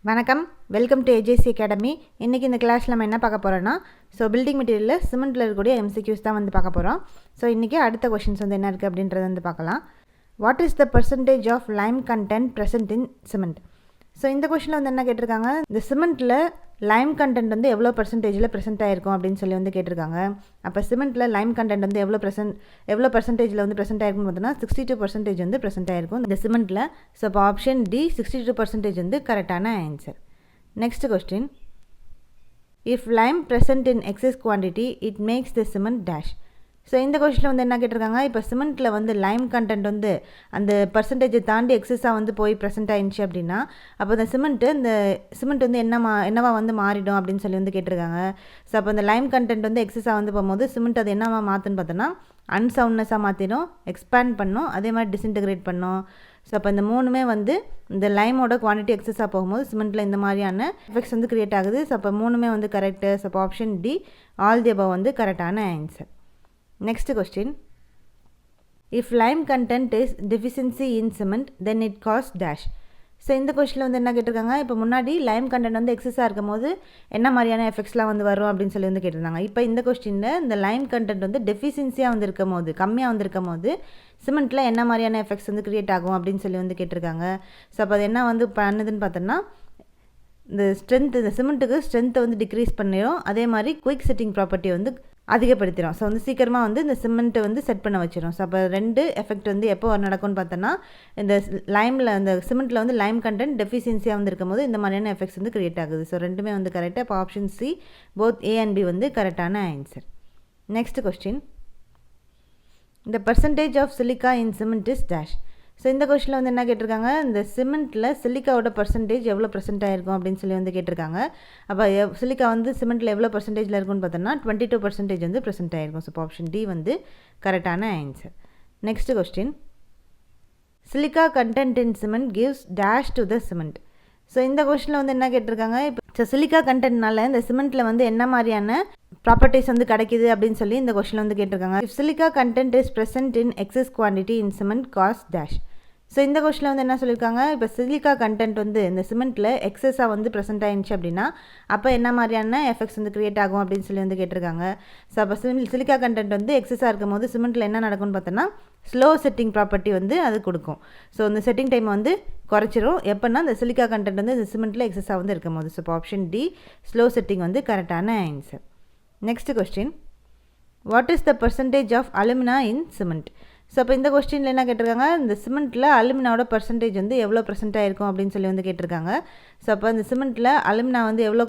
வணக்கம், welcome to AJC academy. இன்றைக்கி இந்த கிளாஸில் நம்ம என்ன பார்க்க போகிறோன்னா, பில்டிங் மெட்டீரியலில் சிமெண்ட்டில் இருக்கக்கூடிய எம்சிக்யூஸ் தான் வந்து பார்க்க போகிறோம். இன்றைக்கி அடுத்த கொஷின்ஸ் வந்து என்ன இருக்குது அப்படின்றத வந்து பார்க்கலாம். What is the percentage of lime content present in cement? இந்த கொஷினில் வந்து என்ன கேட்டிருக்காங்க, இந்த சிமெண்ட்டில் லைம் கண்டென்ட் வந்து எவ்வளோ பர்சன்டேஜில் ப்ரெசென்ட் ஆகிருக்கும் அப்படின்னு சொல்லி வந்து கேட்டிருக்காங்க. அப்போ சிமெண்ட்டில் லைம் கண்டென்ட் வந்து எவ்வளோ பர்சன்டேஜில் வந்து ப்ரெசென்ட் ஆகிருக்குன்னு பார்த்தோன்னா 62% வந்து ப்ரெசென்ட் ஆகிருக்கும் இந்த சிமெண்ட்டில். அப்போ ஆப்ஷன் டி 62% வந்து கரெக்டான answer. Next question, if lime present in excess quantity it makes the cement dash. இந்த கொஸ்டினில் வந்து என்ன கேட்டிருக்காங்க, இப்போ சிமெண்ட்டில் வந்து லைம் கண்டென்ட் வந்து அந்த பர்சன்டேஜை தாண்டி எக்ஸஸாக வந்து போய் ப்ரெசென்ட் ஆயிடுச்சு அப்படின்னா, அப்போ இந்த சிமெண்ட் வந்து என்னவா வந்து மாறிடும் அப்படின்னு சொல்லி வந்து கேட்டிருக்காங்க. அப்போ இந்த லைம் கண்டென்ட் வந்து எக்ஸஸாக வந்து போகும்போது சிமெண்ட் அது என்னவா மாற்றுன்னு பார்த்தோன்னா அன்சவுண்ட்னஸாக மாற்றிடும், எக்ஸ்பேண்ட் பண்ணும், அதே மாதிரி டிஸ்இன்டகிரேட் பண்ணும். அப்போ இந்த மூணுமே வந்து இந்த லைமோட குவான்டிட்டி எக்ஸஸாக போகும்போது சிமெண்ட்டில் இந்த மாதிரியான எஃபெக்ட்ஸ் வந்து க்ரியேட் ஆகுது. அப்போ மூணுமே வந்து கரெக்டு. அப்போ option D all the above வந்து கரெக்டான answer. Next question, if lime content is deficiency in cement then it causes dash. இந்த கொஸ்டினில் வந்து என்ன கேட்டிருக்காங்க, இப்போ முன்னாடி லைம் கண்டென்ட் வந்து எக்ஸஸாக இருக்கும் போது என்ன மாதிரியான எஃபெக்ட்ஸ்லாம் வந்து வரும் அப்படின்னு சொல்லி வந்து கேட்டிருந்தாங்க. இப்போ இந்த கொஸ்டினில் இந்த லைம் கண்டென்ட் வந்து டெஃபிஷியன்சியாக வந்து இருக்கும் போது, கம்மியாக வந்துருக்கும் போது சிமெண்ட்டில் என்ன மாதிரியான எஃபெக்ட்ஸ் வந்து க்ரியேட் ஆகும் அப்படின்னு சொல்லி வந்து கேட்டிருக்காங்க. அப்போ அது என்ன வந்து பண்ணுதுன்னு பார்த்தோன்னா இந்த சிமெண்ட்டுக்கு ஸ்ட்ரென்த்தை வந்து டிக்ரீஸ் பண்ணிடும், அதே மாதிரி குயிக் செட்டிங் ப்ராப்பர்ட்டி வந்து அதிகப்படுத்திடும். வந்து சீக்கிரமாக வந்து இந்த சிமெண்ட்டை வந்து செட் பண்ண வச்சிடும். அப்போ ரெண்டு எஃபெக்ட் வந்து எப்போ நடக்கும்னு பார்த்தோன்னா இந்த சிமெண்ட்டில் வந்து லைம் கண்டென்ட் டெஃபிஷியன்சியாக வந்து இருக்கும் போது இந்த மாதிரியான எஃபெக்ட்ஸ் வந்து க்ரியேட் ஆகுது. ரெண்டுமே வந்து கரெக்டாக. அப்போ option C both A and B வந்து கரெக்டான ஆன்சர். நெக்ஸ்ட் கொஸ்டின், இந்த percentage of silica in cement is dash. இந்த கொஸ்டினில் வந்து என்ன கேட்டிருக்காங்க, இந்த சிமெண்ட்டில் சிலிக்காவோட பர்சன்டேஜ் எவ்வளோ ப்ரெசென்ட் ஆகிருக்கும் அப்படின்னு சொல்லி வந்து கேட்டிருக்காங்க. அப்போ சிலிக்கா வந்து சிமெண்ட்டில் எவ்வளோ பர்சன்டேஜில் இருக்குன்னு பார்த்தோன்னா 22% வந்து ப்ரெசென்ட் ஆகிருக்கும். அப்போ ஆப்ஷன் டி வந்து கரெக்டான answer. Next question, silica content in cement gives dash to the cement. இந்த கொஸ்டினில் வந்து என்ன கேட்டிருக்காங்க, இப்போ சிலிக்கா கண்டென்ட்னால இந்த சிமெண்ட்டில் வந்து என்ன மாதிரியான ப்ராப்பர்ட்டிஸ் வந்து கிடைக்கிது அப்படின்னு சொல்லி இந்த கொஸ்டினில் வந்து கேட்டிருக்காங்க. If silica content is present in excess quantity in cement cause dash. இந்த கொஸ்டினில் வந்து என்ன சொல்லியிருக்காங்க, இப்போ சிலிக்கா கண்டென்ட் வந்து இந்த சிமெண்ட்டில் எக்ஸஸாக வந்து ப்ரெசென்ட் ஆயிடுச்சு அப்படின்னா அப்போ என்ன மாதிரியான எஃபெக்ட்ஸ் வந்து க்ரியேட் ஆகும் அப்படின்னு சொல்லி வந்து கேட்டிருக்காங்க. அப்போ சிலிக்கா கண்டென்ட் வந்து எக்ஸஸாக இருக்கும் போது சிமெண்ட்டில் என்ன நடக்கும்னு பார்த்தோன்னா ஸ்லோ செட்டிங் ப்ராப்பர்ட்டி வந்து அது கொடுக்கும். இந்த செட்டிங் டைம் வந்து குறைச்சிரும் எப்போன்னா இந்த சிலிக்கா கண்டென்ட் வந்து இந்த சிமெண்ட்டில் எக்ஸஸாக வந்து இருக்கும் போது. அப்போ ஆப்ஷன் டி ஸ்லோ செட்டிங் வந்து கரெக்டான answer. Next question, what is the percentage of alumina in cement? அப்போ இந்த கொஸ்டினில் என்ன கேட்டிருக்காங்க, இந்த சிமெண்ட்டில் அலுமினாவோட பர்சன்டேஜ் வந்து எவ்வளோ ப்ரெசென்ட் ஆகிருக்கும் அப்படின்னு சொல்லி வந்து கேட்டிருக்காங்க. அப்போ இந்த சிமெண்ட்டில் அலுமினா வந்து எவ்வளோ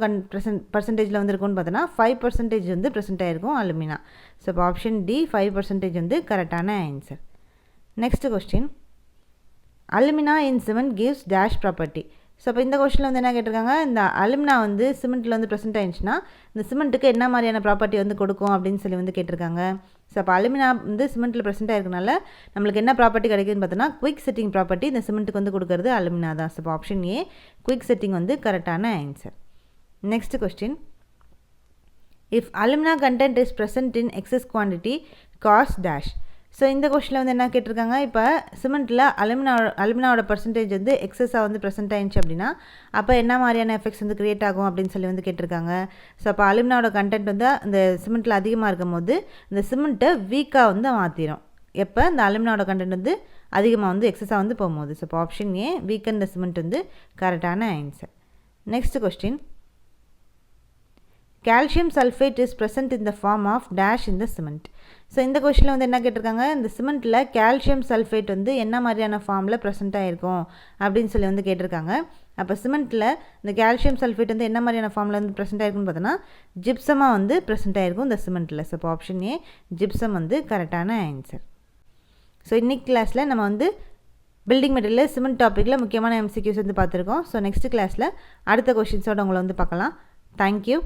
பர்சன்டேஜில் வந்து இருக்கும்னு பார்த்தோன்னா 5% வந்து ப்ரெசென்ட் ஆகிருக்கும் அலுமினா. அப்போ ஆப்ஷன் டி 5% வந்து கரெக்டான answer. Next question, alumina in cement gives dash property. அப்போ இந்த கொஸ்டினில் வந்து என்ன கேட்டிருக்காங்க, இந்த அலுமினா வந்து சிமெண்ட்டில் வந்து ப்ரெசென்ட் ஆயிடுச்சுன்னா இந்த சிமெண்ட்டுக்கு என்ன மாதிரியான ப்ராப்பர்ட்டி வந்து கொடுக்கும் அப்படின்னு சொல்லி வந்து கேட்டிருக்காங்க. அப்போ அலுமினா வந்து சிமெண்ட்டில் ப்ரெசென்ட் ஆயிருக்கனால நம்மளுக்கு என்ன ப்ராப்பர்ட்டி கிடைக்குதுன்னு பார்த்தோன்னா குயிக் செட்டிங் ப்ராப்பர்ட்டி இந்த சிமெண்ட்டுக்கு வந்து கொடுக்குறது அலுமினா தான். அப்போ ஆப்ஷன் ஏ குயிக் செட்டிங் வந்து கரெக்டான answer. Next question, if alumina content is present in excess quantity cause dash. இந்த கொஸ்டினில் வந்து என்ன கேட்டிருக்காங்க, இப்போ சிமெண்ட்டில் அலுமினாவோட பர்சன்டேஜ் வந்து எக்ஸஸாக வந்து ப்ரெசென்ட் ஆயிடுச்சு அப்படின்னா அப்போ என்ன மாதிரியான எஃபெக்ட்ஸ் வந்து க்ரியேட் ஆகும் அப்படின்னு சொல்லி வந்து கேட்டிருக்காங்க. அப்போ அலுமினாவோட கண்டென்ட் வந்து இந்த சிமெண்ட்டில் அதிகமாக இருக்கும் போது இந்த சிமெண்ட்டை வீக்காக வந்து மாற்றிடும் எப்போ இந்த அலுமினாவோட கண்டென்ட் வந்து அதிகமாக வந்து எக்ஸஸாக வந்து போகும்போது. அப்போ ஆப்ஷன் ஏ வீக்கன் த சிமெண்ட் வந்து கரெக்டான answer. Next question, calcium sulfate is present in the form of dash in the cement. இந்த கொஸ்டினில் வந்து என்ன கேட்டிருக்காங்க, இந்த சிமெண்ட்டில் கால்சியம் சல்ஃபேட் வந்து என்ன மாதிரியான ஃபார்மில் ப்ரெசென்ட் ஆகிருக்கும் அப்படின்னு சொல்லி வந்து கேட்டிருக்காங்க. அப்போ சிமெண்ட்டில் இந்த கால்சியம் சல்ஃபேட் வந்து என்ன மாதிரியான ஃபார்மில் வந்து ப்ரெசென்ட் ஆகிருக்குன்னு பார்த்தோன்னா ஜிப்சமாக வந்து ப்ரெசென்ட் ஆகிருக்கும் இந்த சிமெண்ட்டில். அப்போ ஆப்ஷன் ஏ ஜிப்சம் வந்து கரெக்டான ஆன்சர். இன்னைக்கு கிளாஸில் நம்ம வந்து பில்டிங் மெட்டீரியல் சிமெண்ட் டாப்பிக்கில் முக்கியமான எம்சிக்யூஸ் வந்து பார்த்துருக்கோம். நெக்ஸ்ட் கிளாஸில் அடுத்த கொஷின்ஸோடு உங்களை வந்து பார்க்கலாம். தேங்க்யூ.